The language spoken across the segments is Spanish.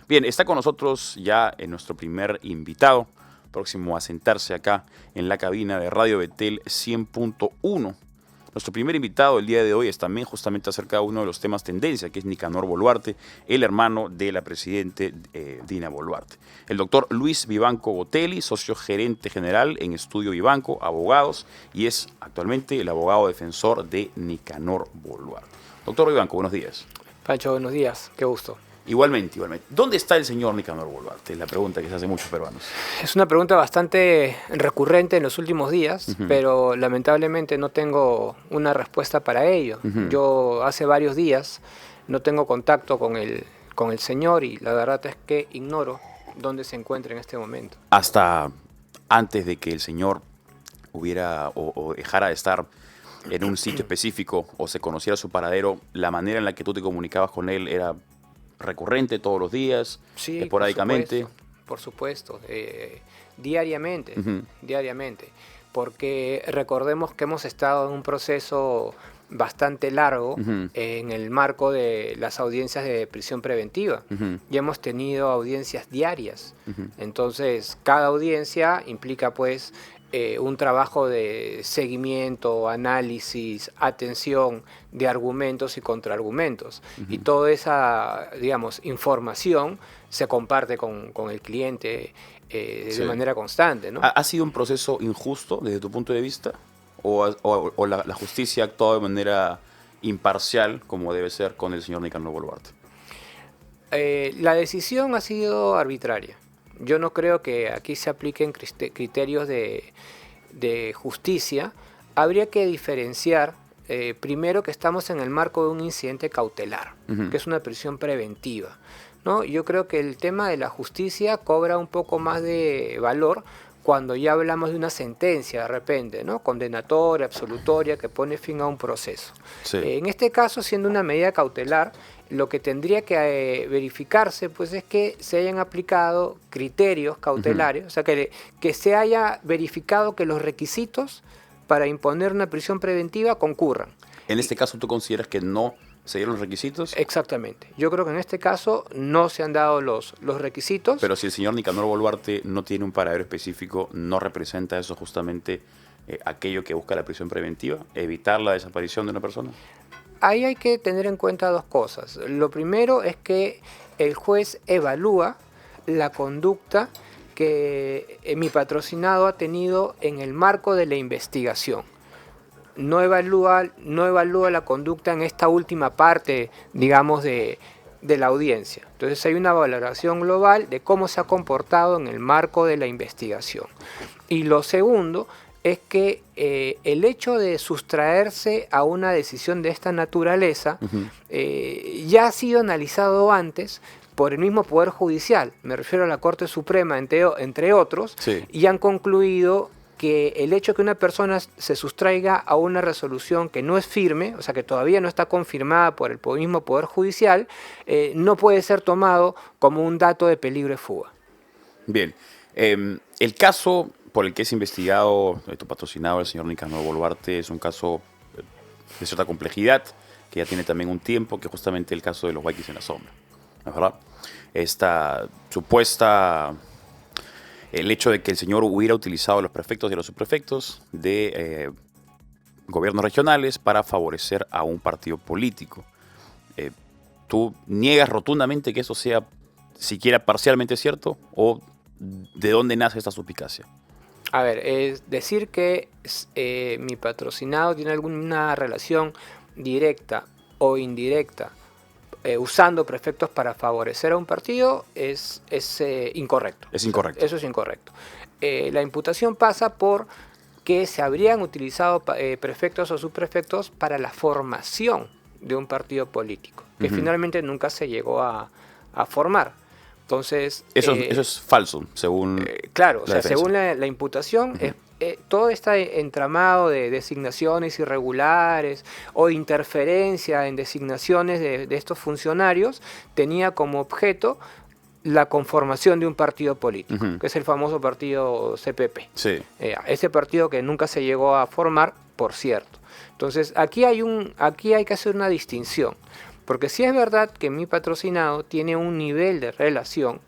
Bien, está con nosotros ya nuestro primer invitado, próximo a sentarse acá en la cabina de Radio Betel 100.1. Nuestro primer invitado el día de hoy es también justamente acerca de uno de los temas tendencia, que es Nicanor Boluarte, el hermano de la presidente Dina Boluarte. El doctor Luis Vivanco Botelli, socio gerente general en Estudio Vivanco, abogados, y es actualmente el abogado defensor de Nicanor Boluarte. Doctor Vivanco, buenos días. Pancho, buenos días, qué gusto. Igualmente. ¿Dónde está el señor Nicanor Boluarte? Es la pregunta que se hace muchos peruanos. Es una pregunta bastante recurrente en los últimos días, pero lamentablemente no tengo una respuesta para ello. Yo hace varios días no tengo contacto con el señor y la verdad es que ignoro dónde se encuentra en este momento. Hasta antes de que el señor hubiera o dejara de estar en un sitio específico o se conociera su paradero, la manera en la que tú te comunicabas con él era recurrente todos los días, Sí, esporádicamente. por supuesto, diariamente, porque recordemos que hemos estado en un proceso bastante largo en el marco de las audiencias de prisión preventiva. Ya hemos tenido audiencias diarias, entonces cada audiencia implica pues un trabajo de seguimiento, análisis, atención de argumentos y contraargumentos. Y toda esa, digamos, información se comparte con el cliente de manera constante, ¿no? ¿Ha sido un proceso injusto desde tu punto de vista? ¿O la justicia ha actuado de manera imparcial, como debe ser con el señor Nicanor Boluarte? La decisión ha sido arbitraria. Yo no creo que aquí se apliquen criterios de justicia. Habría que diferenciar, primero, que estamos en el marco de un incidente cautelar, que es una prisión preventiva, ¿no? Yo creo que el tema de la justicia cobra un poco más de valor cuando ya hablamos de una sentencia de repente, ¿no? Condenatoria, absolutoria, que pone fin a un proceso. Sí. En este caso, siendo una medida cautelar, lo que tendría que verificarse pues, es que se hayan aplicado criterios cautelares, o sea, que se haya verificado que los requisitos para imponer una prisión preventiva concurran. ¿En este caso tú consideras que no se dieron los requisitos? Exactamente. Yo creo que en este caso no se han dado los requisitos. Pero si el señor Nicanor Boluarte no tiene un paradero específico, ¿no representa eso justamente aquello que busca la prisión preventiva? ¿Evitar la desaparición de una persona? Ahí hay que tener en cuenta dos cosas. Lo primero es que el juez evalúa la conducta que mi patrocinado ha tenido en el marco de la investigación. No evalúa la conducta en esta última parte, digamos, de la audiencia. Entonces hay una valoración global de cómo se ha comportado en el marco de la investigación. Y lo segundo es que el hecho de sustraerse a una decisión de esta naturaleza ya ha sido analizado antes por el mismo Poder Judicial, me refiero a la Corte Suprema, entre otros, Sí. Y han concluido que el hecho de que una persona se sustraiga a una resolución que no es firme, o sea que todavía no está confirmada por el mismo Poder Judicial, no puede ser tomado como un dato de peligro de fuga. Bien. El caso por el que es investigado tu patrocinado, el señor Nicanor Boluarte, es un caso de cierta complejidad, que ya tiene también un tiempo, que es justamente el caso de los Waikis en la sombra, ¿no es verdad? Esta supuesta, el hecho de que el señor hubiera utilizado los prefectos y los subprefectos de gobiernos regionales para favorecer a un partido político. ¿Tú niegas rotundamente que eso sea siquiera parcialmente cierto? ¿O de dónde nace esta suspicacia? A ver, es decir que mi patrocinado tiene alguna relación directa o indirecta usando prefectos para favorecer a un partido es incorrecto. Es incorrecto. Eso es incorrecto. La imputación pasa por que se habrían utilizado prefectos o subprefectos para la formación de un partido político, que finalmente nunca se llegó a formar. Entonces, eso es falso, según claro, o sea, defensa. según la imputación, todo este entramado de designaciones irregulares o interferencia en designaciones de estos funcionarios tenía como objeto la conformación de un partido político, que es el famoso partido CPP. Sí. Ese partido que nunca se llegó a formar, por cierto. Entonces, aquí hay que hacer una distinción. Porque sí es verdad que mi patrocinado tiene un nivel de relación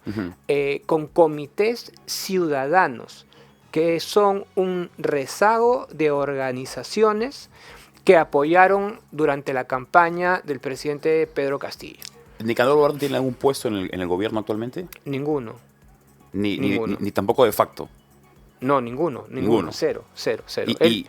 con comités ciudadanos, que son un rezago de organizaciones que apoyaron durante la campaña del presidente Pedro Castillo. ¿Nicanor Boluarte tiene algún puesto en el gobierno actualmente? Ninguno. Ni tampoco de facto. No, ninguno. Cero. Y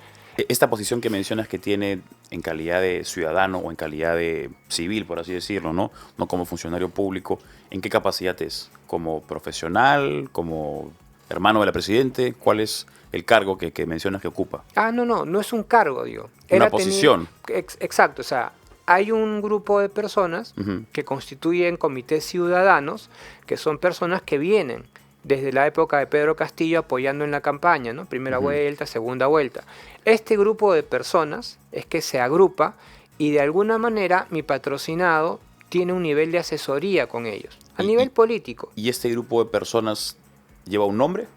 esta posición que mencionas que tiene en calidad de ciudadano o en calidad de civil, por así decirlo, ¿no? No como funcionario público, ¿en qué capacidad es? ¿Como profesional? ¿Como hermano de la presidente? ¿Cuál es el cargo que mencionas que ocupa? No es un cargo, digo. Una posición. Exacto, o sea, hay un grupo de personas que constituyen comités ciudadanos, que son personas que vienen desde la época de Pedro Castillo apoyando en la campaña, ¿no? Primera vuelta, segunda vuelta. Este grupo de personas es que se agrupa y de alguna manera mi patrocinado tiene un nivel de asesoría con ellos, a nivel político. ¿Y este grupo de personas lleva un nombre?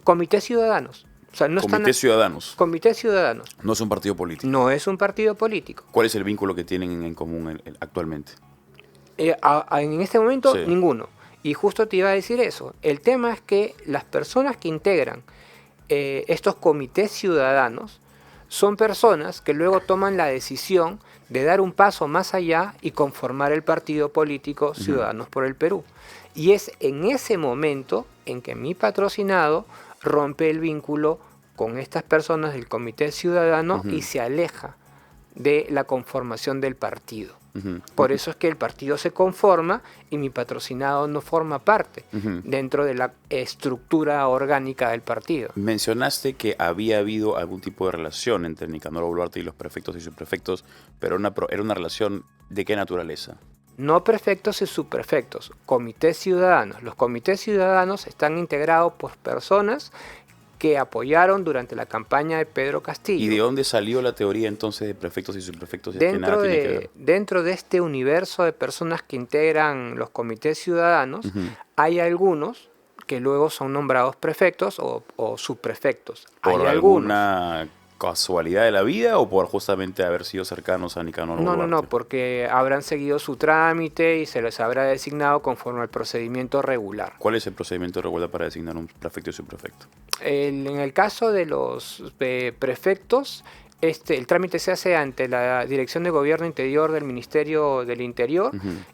Comités ciudadanos. O sea, Ciudadanos. Comités ciudadanos. No es un partido político. No es un partido político. ¿Cuál es el vínculo que tienen en común actualmente? En este momento, Sí. ninguno. Y justo te iba a decir eso. El tema es que las personas que integran estos comités ciudadanos son personas que luego toman la decisión de dar un paso más allá y conformar el partido político Ciudadanos por el Perú. Y es en ese momento en que mi patrocinado rompe el vínculo con estas personas del comité ciudadano y se aleja de la conformación del partido. Por eso es que el partido se conforma y mi patrocinado no forma parte dentro de la estructura orgánica del partido. Mencionaste que había habido algún tipo de relación entre Nicanor Boluarte y los prefectos y subprefectos, pero era una relación ¿de qué naturaleza? No prefectos y subprefectos, comités ciudadanos. Los comités ciudadanos están integrados por personas que apoyaron durante la campaña de Pedro Castillo. ¿Y de dónde salió la teoría entonces de prefectos y subprefectos? Dentro de este universo de personas que integran los comités ciudadanos, hay algunos que luego son nombrados prefectos o subprefectos. ¿Por alguna casualidad de la vida o por justamente haber sido cercanos a Nicanor Boluarte? No, porque habrán seguido su trámite y se les habrá designado conforme al procedimiento regular. ¿Cuál es el procedimiento regular para designar un prefecto y subprefecto? En el caso de los prefectos, el trámite se hace ante la Dirección de Gobierno Interior del Ministerio del Interior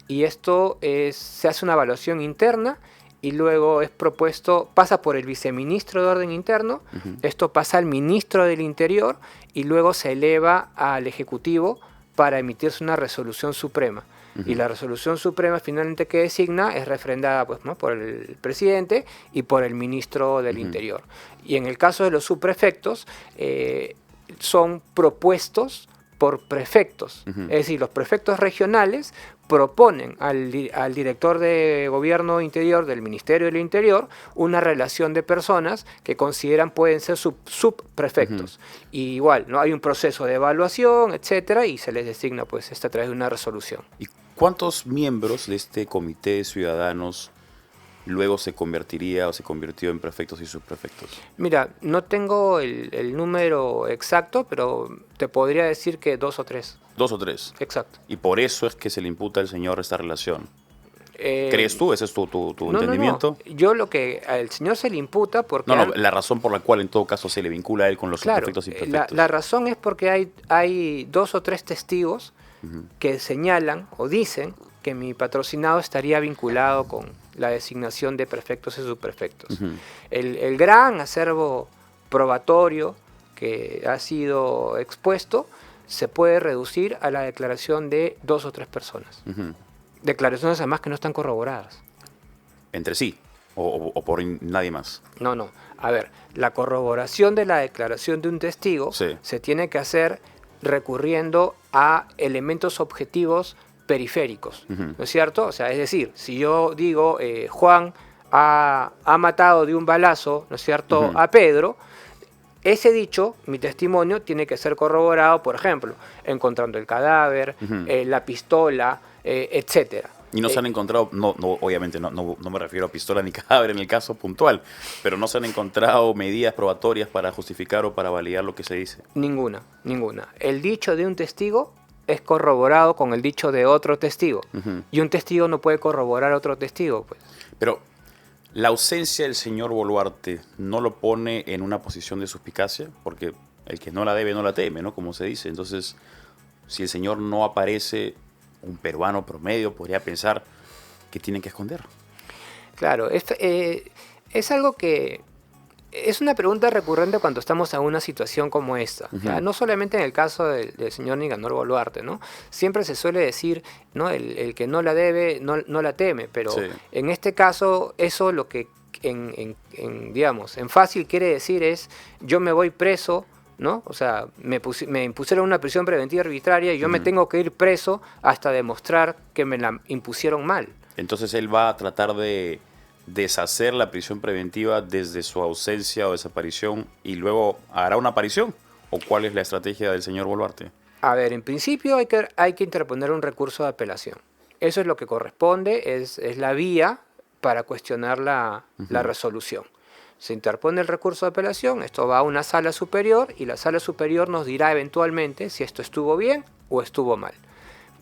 y esto se hace una evaluación interna y luego es propuesto, pasa por el viceministro de Orden Interno, esto pasa al ministro del Interior y luego se eleva al Ejecutivo para emitirse una resolución suprema. Y la resolución suprema finalmente que designa es refrendada pues, ¿no? por el presidente y por el ministro del Interior. Y en el caso de los subprefectos, son propuestos por prefectos. Es decir, los prefectos regionales proponen al director de Gobierno Interior del Ministerio del Interior una relación de personas que consideran pueden ser subprefectos. Y igual, ¿no? Hay un proceso de evaluación, etcétera, y se les designa pues a través de una resolución. ¿Y cuántos miembros de este comité de ciudadanos luego se convirtió en prefectos y subprefectos? Mira, no tengo el número exacto, pero te podría decir que 2 o 3. 2 o 3. Exacto. Y por eso es que se le imputa al señor esta relación. ¿Crees tú? ¿Ese es tu entendimiento? No. Yo lo que al señor se le imputa porque... la razón por la cual en todo caso se le vincula a él con los subprefectos y prefectos. La razón es porque hay 2 o 3 testigos que señalan o dicen que mi patrocinado estaría vinculado con la designación de prefectos y subprefectos. El gran acervo probatorio que ha sido expuesto se puede reducir a la declaración de 2 o 3 personas. Declaraciones además que no están corroboradas. ¿Entre sí? ¿O por nadie más? No. A ver, la corroboración de la declaración de un testigo se tiene que hacer recurriendo a elementos objetivos periféricos, ¿no es cierto? O sea, es decir, si yo digo Juan ha matado de un balazo, ¿no es cierto?, a Pedro, ese dicho, mi testimonio, tiene que ser corroborado, por ejemplo, encontrando el cadáver, la pistola, etcétera. Y no se han encontrado, obviamente no me refiero a pistola ni cadáver en el caso puntual, pero no se han encontrado medidas probatorias para justificar o para validar lo que se dice. Ninguna. El dicho de un testigo es corroborado con el dicho de otro testigo. Ujú. Y un testigo no puede corroborar a otro testigo, pues. Pero la ausencia del señor Boluarte no lo pone en una posición de suspicacia, porque el que no la debe no la teme, ¿no? Como se dice. Entonces, si el señor no aparece, un peruano promedio podría pensar que tienen que esconder. Claro, es algo que es una pregunta recurrente cuando estamos en una situación como esta. Ujú. ¿Ya? No solamente en el caso del señor Nicanor Boluarte, ¿no? Siempre se suele decir, ¿no? El que no la debe no la teme, pero Sí. en este caso eso lo que digamos, en fácil quiere decir es yo me voy preso, ¿no? O sea, me impusieron una prisión preventiva arbitraria y yo me Ujú. tengo que ir preso hasta demostrar que me la impusieron mal. Entonces él va a tratar de deshacer la prisión preventiva desde su ausencia o desaparición y luego hará una aparición. ¿O cuál es la estrategia del señor Boluarte? A ver, en principio hay que interponer un recurso de apelación. Eso es lo que corresponde, es la vía para cuestionar la Ujú. resolución. Se interpone el recurso de apelación, esto va a una sala superior y la sala superior nos dirá eventualmente si esto estuvo bien o estuvo mal.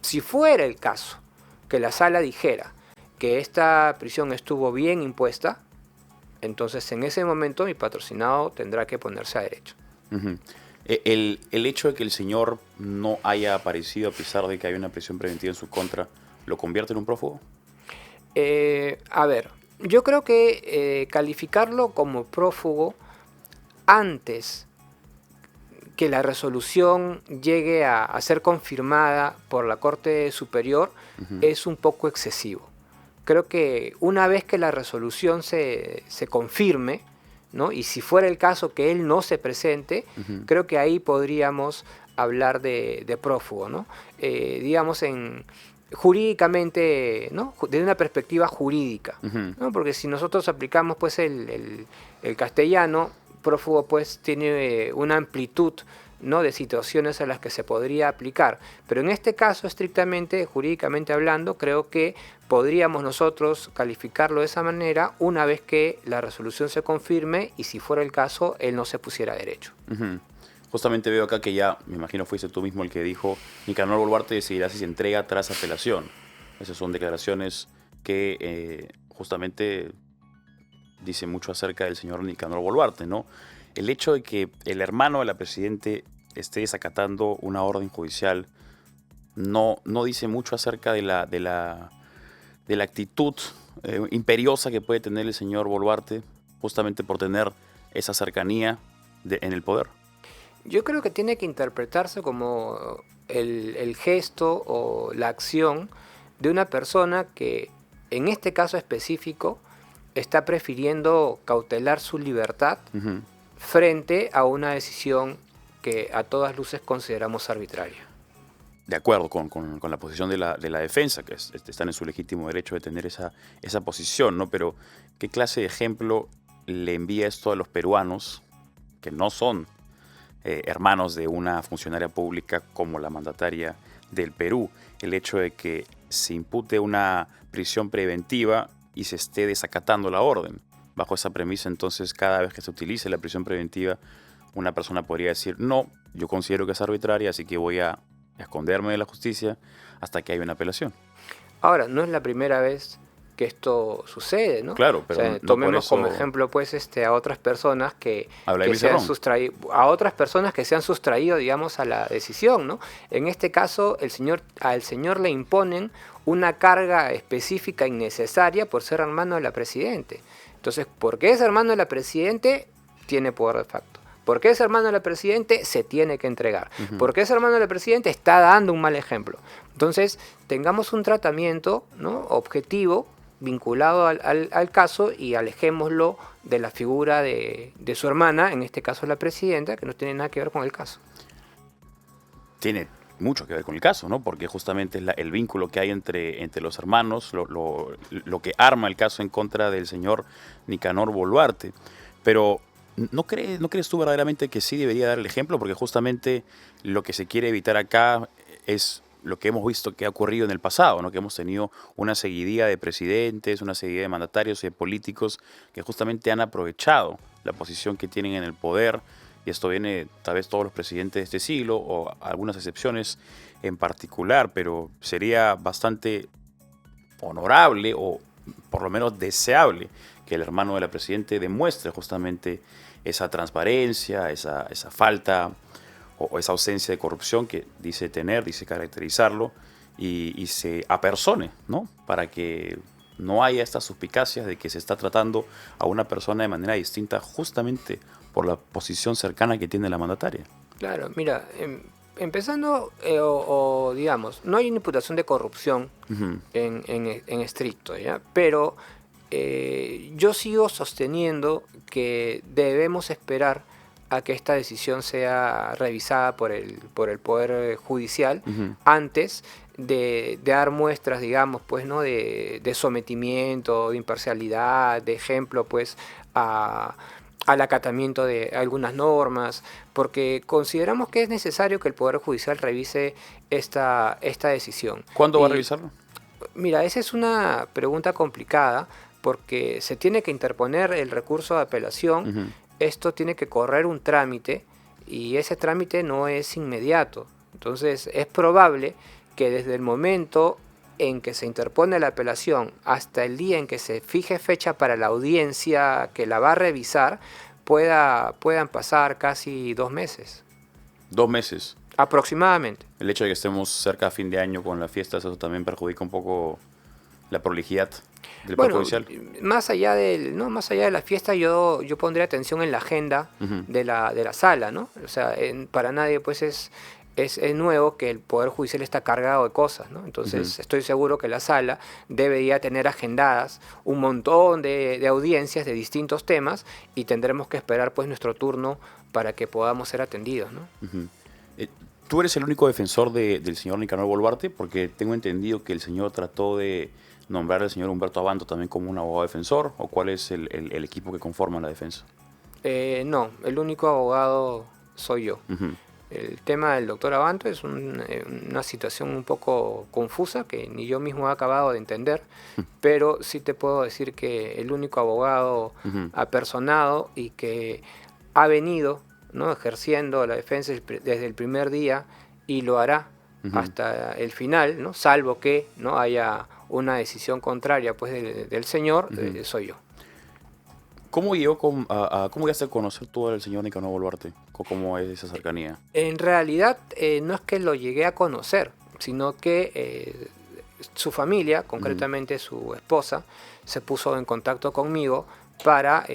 Si fuera el caso que la sala dijera que esta prisión estuvo bien impuesta, entonces en ese momento mi patrocinado tendrá que ponerse a derecho. Ujú. El hecho de que el señor no haya aparecido a pesar de que hay una prisión preventiva en su contra, ¿lo convierte en un prófugo? A ver, yo creo que calificarlo como prófugo antes que la resolución llegue a ser confirmada por la Corte Superior Ujú. es un poco excesivo. Creo que una vez que la resolución se confirme, ¿no? Y si fuera el caso que él no se presente, Ujú. creo que ahí podríamos hablar de prófugo, ¿no? Digamos, jurídicamente, ¿no? Desde una perspectiva jurídica, Ujú. ¿no? Porque si nosotros aplicamos pues el castellano, prófugo pues tiene una amplitud, ¿no? De situaciones a las que se podría aplicar. Pero en este caso, estrictamente, jurídicamente hablando, creo que podríamos nosotros calificarlo de esa manera una vez que la resolución se confirme y si fuera el caso, él no se pusiera a derecho. Ujú. Justamente veo acá que ya, me imagino fuiste tú mismo el que dijo, Nicanor Boluarte decidirá si se entrega tras apelación. Esas son declaraciones que justamente dicen mucho acerca del señor Nicanor Boluarte, ¿no? El hecho de que el hermano de la presidente esté desacatando una orden judicial no dice mucho acerca de la actitud imperiosa que puede tener el señor Boluarte justamente por tener esa cercanía en el poder. Yo creo que tiene que interpretarse como el gesto o la acción de una persona que en este caso específico está prefiriendo cautelar su libertad Ujú. frente a una decisión que a todas luces consideramos arbitraria. De acuerdo con la posición de la defensa, que están en su legítimo derecho de tener esa posición, ¿no? Pero, ¿qué clase de ejemplo le envía esto a los peruanos que no son hermanos de una funcionaria pública como la mandataria del Perú? El hecho de que se impute una prisión preventiva y se esté desacatando la orden. Bajo esa premisa, entonces, cada vez que se utilice la prisión preventiva, una persona podría decir, no, yo considero que es arbitraria, así que voy a esconderme de la justicia hasta que haya una apelación. Ahora, no es la primera vez que esto sucede, ¿no? Claro, O pero sea, no por tomemos como eso ejemplo, pues, a otras personas habla de que se han Cerrón. sustraído, digamos, a la decisión, ¿no? En este caso, al señor le imponen una carga específica innecesaria por ser hermano de la presidente. Entonces, porque es hermano de la presidente, tiene poder de facto. Porque es hermano de la presidente, se tiene que entregar. Ujú. Porque es hermano de la presidente, está dando un mal ejemplo. Entonces, tengamos un tratamiento, ¿no? Objetivo, vinculado al caso y alejémoslo de la figura de su hermana, en este caso la presidenta, que no tiene nada que ver con el caso. Tiene mucho que ver con el caso, ¿no? Porque justamente es el vínculo que hay entre los hermanos, lo que arma el caso en contra del señor Nicanor Boluarte. Pero ¿no crees tú verdaderamente que sí debería dar el ejemplo? Porque justamente lo que se quiere evitar acá es lo que hemos visto que ha ocurrido en el pasado, ¿no? Que hemos tenido una seguidilla de presidentes, una seguidilla de mandatarios y de políticos que justamente han aprovechado la posición que tienen en el poder y esto viene tal vez todos los presidentes de este siglo, o algunas excepciones en particular, pero sería bastante honorable o por lo menos deseable que el hermano de la presidente demuestre justamente esa transparencia, esa falta o esa ausencia de corrupción que dice tener, dice caracterizarlo, y se apersone, ¿no? Para que no haya estas suspicacias de que se está tratando a una persona de manera distinta justamente por la posición cercana que tiene la mandataria. Claro, mira, empezando, digamos, no hay una imputación de corrupción Ujú. en estricto, ¿ya? Pero yo sigo sosteniendo que debemos esperar a que esta decisión sea revisada por el Poder Judicial Ujú. antes de dar muestras, digamos, pues, ¿no? de sometimiento, de imparcialidad, de ejemplo, pues, al acatamiento de algunas normas, porque consideramos que es necesario que el Poder Judicial revise esta decisión. ¿Cuándo va a Y, revisarlo? mira, esa es una pregunta complicada porque se tiene que interponer el recurso de apelación, Ujú. esto tiene que correr un trámite y ese trámite no es inmediato. Entonces es probable que desde el momento en que se interpone la apelación hasta el día en que se fije fecha para la audiencia que la va a revisar, puedan pasar casi 2 meses, 2 meses. aproximadamente. El hecho de que estemos cerca a fin de año con las fiestas, eso también perjudica un poco la prolijidad del Poder Bueno, Judicial. más allá más allá de la fiesta, yo pondría atención en la agenda Ujú. de la sala, ¿no? O sea, para nadie pues es nuevo que el Poder Judicial está cargado de cosas, ¿no? Entonces Ujú. estoy seguro que la sala debería tener agendadas un montón de audiencias de distintos temas y tendremos que esperar pues nuestro turno para que podamos ser atendidos, ¿no? Ujú. Eh, ¿Tú eres el único defensor del señor Nicanor Boluarte? Porque tengo entendido que el señor trató de nombrar al señor Humberto Abanto también como un abogado defensor, ¿o cuál es el equipo que conforma la defensa? No, el único abogado soy yo. Ujú. El tema del doctor Abanto es una situación un poco confusa que ni yo mismo he acabado de entender, pero sí te puedo decir que el único abogado Ujú. apersonado y que ha venido, ¿no? ejerciendo la defensa desde el primer día y lo hará Ujú. hasta el final, ¿no? Salvo que no haya una decisión contraria pues, del señor, Ujú. soy yo. ¿Cómo llegó cómo llegaste a conocer tú al señor Nicanor Boluarte? ¿Cómo es esa cercanía? En realidad no es que lo llegué a conocer, sino que su familia, concretamente su esposa, se puso en contacto conmigo para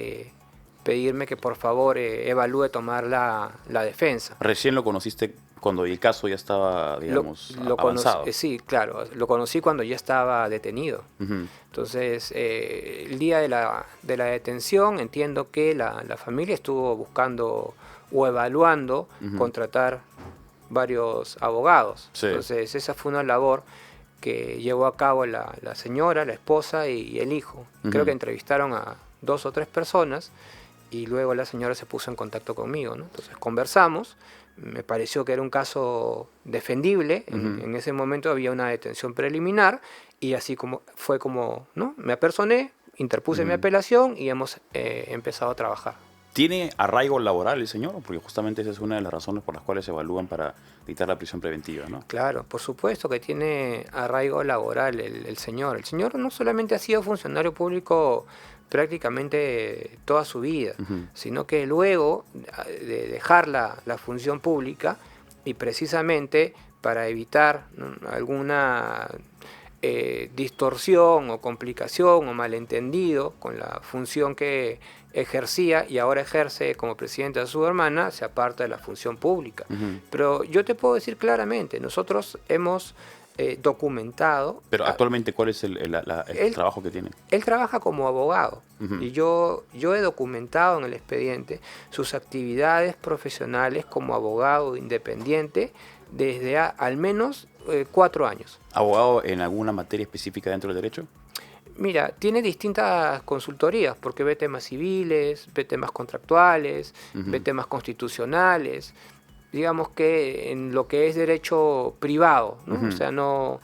pedirme que por favor evalúe tomar la defensa. Recién lo conociste cuando el caso ya estaba, digamos, avanzado. Sí, claro, lo conocí cuando ya estaba detenido. Ujú. Entonces, el día de la detención entiendo que la familia estuvo buscando o evaluando Ujú. contratar varios abogados. Sí. Entonces, esa fue una labor que llevó a cabo la señora, la esposa y el hijo. Creo Ujú. que entrevistaron a 2 o 3 personas y luego la señora se puso en contacto conmigo, ¿no? Entonces conversamos, me pareció que era un caso defendible, Ujú. en ese momento había una detención preliminar y así como fue como, ¿no? Me apersoné, interpuse mi Ujú. apelación y hemos empezado a trabajar. ¿Tiene arraigo laboral el señor? Porque justamente esa es una de las razones por las cuales se evalúan para dictar la prisión preventiva, ¿no? Claro, por supuesto que tiene arraigo laboral el señor. El señor no solamente ha sido funcionario público prácticamente toda su vida, Ujú. sino que luego de dejar la función pública y precisamente para evitar, ¿no? alguna distorsión o complicación o malentendido con la función que ejercía y ahora ejerce como presidente de su hermana, se aparta de la función pública. Ujú. Pero yo te puedo decir claramente, nosotros hemos documentado, Pero actualmente, ¿cuál es el él, trabajo que tiene? él trabaja como abogado Ujú. y yo he documentado en el expediente sus actividades profesionales como abogado independiente desde al menos 4 años. ¿Abogado en alguna materia específica dentro del derecho? Mira, tiene distintas consultorías, porque ve temas civiles, ve temas contractuales, ve Ujú. temas constitucionales, digamos que en lo que es derecho privado, ¿no? Ujú. O sea, no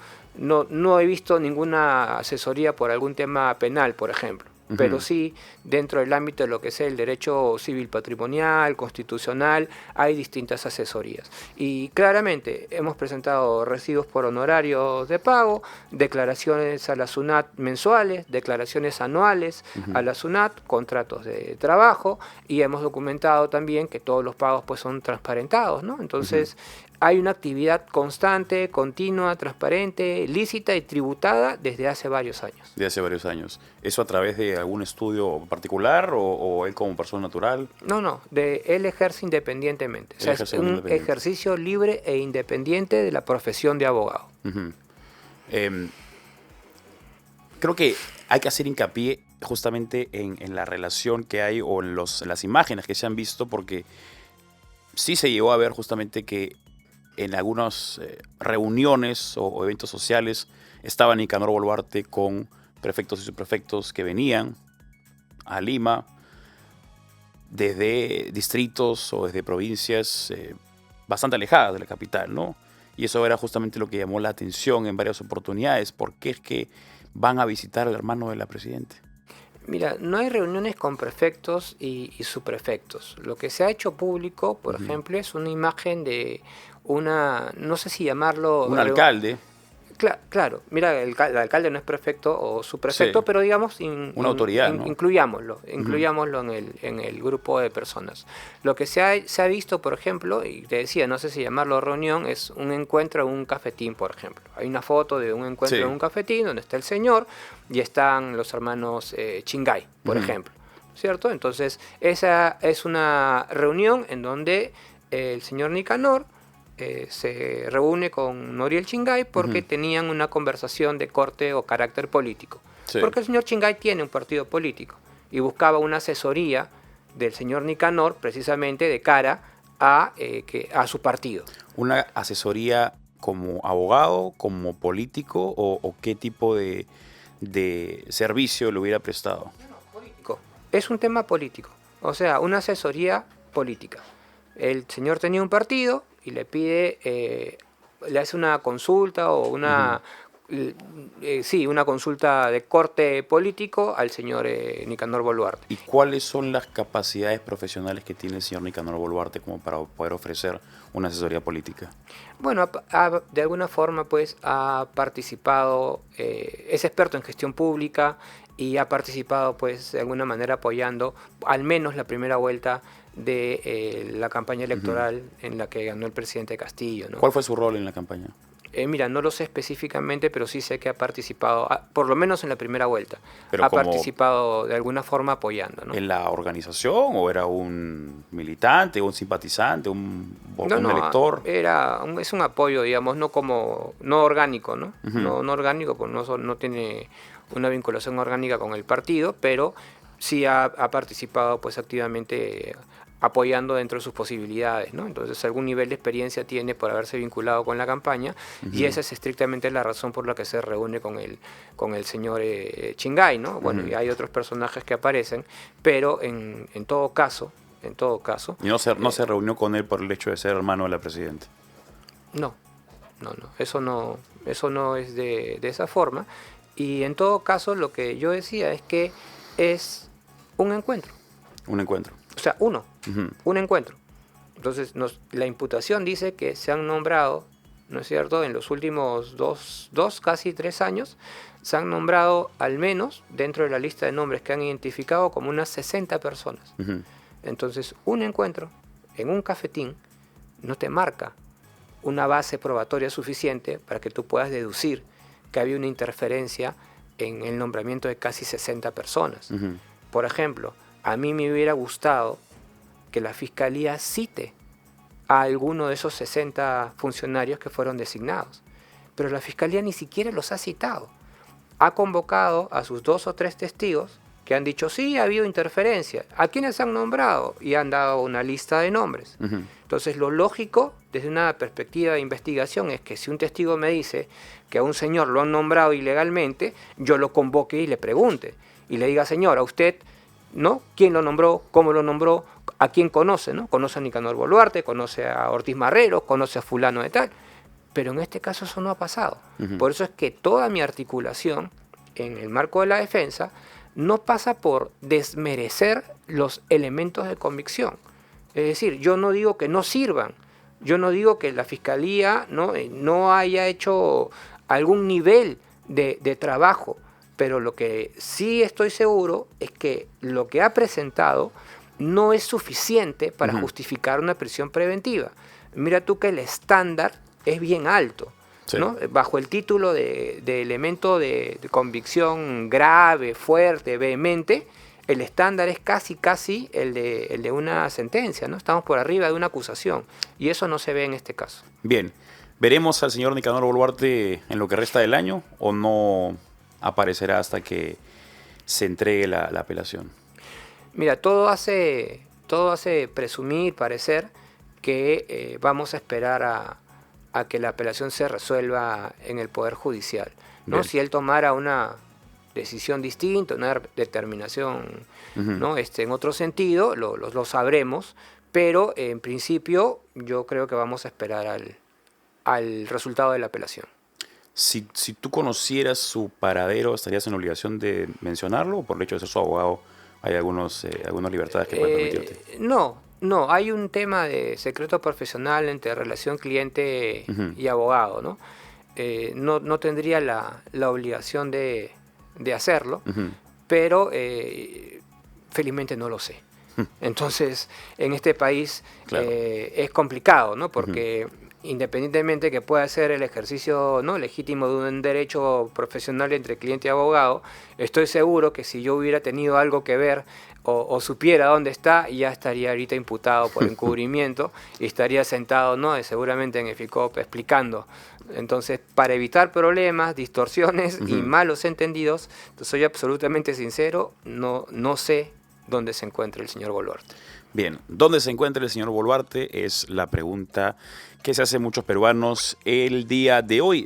he visto ninguna asesoría por algún tema penal, por ejemplo. pero sí dentro del ámbito de lo que es el derecho civil patrimonial, constitucional, hay distintas asesorías. Y claramente hemos presentado recibos por honorarios de pago, declaraciones a la SUNAT mensuales, declaraciones anuales a la SUNAT, contratos de trabajo, y hemos documentado también que todos los pagos pues son transparentados, ¿no? Entonces, hay una actividad constante, continua, transparente, lícita y tributada desde hace varios años. De hace varios años. ¿Eso a través de algún estudio particular o él como persona natural? No, él ejerce independientemente. O sea, es un ejercicio libre e independiente de la profesión de abogado. Creo que hay que hacer hincapié justamente en la relación que hay o en las imágenes que se han visto, porque sí se llegó a ver justamente que en algunas reuniones o eventos sociales estaba Nicanor Boluarte con prefectos y subprefectos que venían a Lima desde distritos o desde provincias bastante alejadas de la capital, ¿no? Y eso era justamente lo que llamó la atención en varias oportunidades. ¿Por qué es que van a visitar al hermano de la presidenta? Mira, no hay reuniones con prefectos y subprefectos. Lo que se ha hecho público, por ejemplo, es una imagen de no sé si llamarlo... Un alcalde. Claro, mira, el alcalde no es prefecto o subprefecto, pero digamos... una autoridad, ¿no? Incluyámoslo en el grupo de personas. Lo que se ha visto, por ejemplo, y te decía, no sé si llamarlo reunión, es un encuentro en un cafetín, por ejemplo. Hay una foto de un encuentro en un cafetín donde está el señor y están los hermanos Chingay, por ejemplo, ¿cierto? Entonces, esa es una reunión en donde el señor Nicanor se reúne con Noriel Chingay porque tenían una conversación de corte o carácter político. Porque el señor Chingay tiene un partido político y buscaba una asesoría del señor Nicanor precisamente de cara a su partido. ¿Una asesoría como abogado, como político o qué tipo de servicio le hubiera prestado? Político. Es un tema político, o sea, una asesoría política. El señor tenía un partido y le pide, le hace una consulta o una consulta de corte político al señor Nicanor Boluarte. ¿Y cuáles son las capacidades profesionales que tiene el señor Nicanor Boluarte como para poder ofrecer una asesoría política? Bueno, de alguna forma pues ha participado, es experto en gestión pública y ha participado pues de alguna manera apoyando al menos la primera vuelta de la campaña electoral en la que ganó el presidente Castillo, ¿no? ¿Cuál fue su rol en la campaña? Mira, no lo sé específicamente, pero sí sé que ha participado, por lo menos en la primera vuelta, pero ha participado de alguna forma apoyando, ¿no? ¿En la organización o era un militante, un simpatizante, un elector? Es un apoyo, digamos, no orgánico, ¿no? No orgánico, pues no tiene una vinculación orgánica con el partido, pero sí ha participado pues activamente apoyando dentro de sus posibilidades, ¿no? Entonces algún nivel de experiencia tiene por haberse vinculado con la campaña y esa es estrictamente la razón por la que se reúne con el señor Chingay, ¿no? Bueno, y hay otros personajes que aparecen, pero en todo caso... ¿Y no se reunió con él por el hecho de ser hermano de la presidenta? No, eso no es de esa forma. Y en todo caso lo que yo decía es que es un encuentro. Un encuentro. O sea, un encuentro. Entonces, la imputación dice que se han nombrado, ¿no es cierto?, en los últimos casi 3 años, se han nombrado al menos, dentro de la lista de nombres que han identificado, como unas 60 personas. Entonces, un encuentro en un cafetín no te marca una base probatoria suficiente para que tú puedas deducir que había una interferencia en el nombramiento de casi 60 personas. Por ejemplo, a mí me hubiera gustado que la Fiscalía cite a alguno de esos 60 funcionarios que fueron designados, pero la Fiscalía ni siquiera los ha citado. Ha convocado a sus 2 o 3 testigos que han dicho, sí, ha habido interferencia. ¿A quiénes han nombrado? Y han dado una lista de nombres. Entonces, lo lógico, desde una perspectiva de investigación, es que si un testigo me dice que a un señor lo han nombrado ilegalmente, yo lo convoque y le pregunte. Y le diga, señor, a usted, ¿no? ¿Quién lo nombró? ¿Cómo lo nombró? ¿A quién conoce? ¿No? Conoce a Nicanor Boluarte, conoce a Ortiz Marrero, conoce a fulano de tal. Pero en este caso eso no ha pasado. Por eso es que toda mi articulación en el marco de la defensa no pasa por desmerecer los elementos de convicción. Es decir, yo no digo que no sirvan, yo no digo que la Fiscalía no haya hecho algún nivel de trabajo, pero lo que sí estoy seguro es que lo que ha presentado no es suficiente para justificar una prisión preventiva. Mira tú que el estándar es bien alto. Sí. ¿No? Bajo el título de elemento de convicción grave, fuerte, vehemente, el estándar es casi el de una sentencia, ¿no? Estamos por arriba de una acusación, y eso no se ve en este caso. Bien, ¿veremos al señor Nicanor Boluarte en lo que resta del año o no aparecerá hasta que se entregue la apelación? Mira, todo hace presumir, parecer, que vamos a esperar a que la apelación se resuelva en el Poder Judicial, ¿no? Si él tomara una decisión distinta, una determinación, ¿no? En otro sentido, lo sabremos, pero en principio yo creo que vamos a esperar al resultado de la apelación. Si tú conocieras su paradero, ¿estarías en obligación de mencionarlo o por el hecho de ser su abogado hay algunas libertades que pueden permitirte? No, hay un tema de secreto profesional entre relación cliente y abogado, ¿no? No tendría la obligación de hacerlo, pero felizmente no lo sé. Entonces, en este país claro. Es complicado, ¿no? Porque independientemente que pueda ser el ejercicio, ¿no?, legítimo de un derecho profesional entre cliente y abogado, estoy seguro que si yo hubiera tenido algo que ver o supiera dónde está, ya estaría ahorita imputado por encubrimiento y estaría sentado, ¿no?, seguramente en el FICOP explicando. Entonces, para evitar problemas, distorsiones y malos entendidos, soy absolutamente sincero, no sé dónde se encuentra el señor Boluarte. Bien, ¿dónde se encuentra el señor Boluarte? Es la pregunta que se hacen muchos peruanos el día de hoy.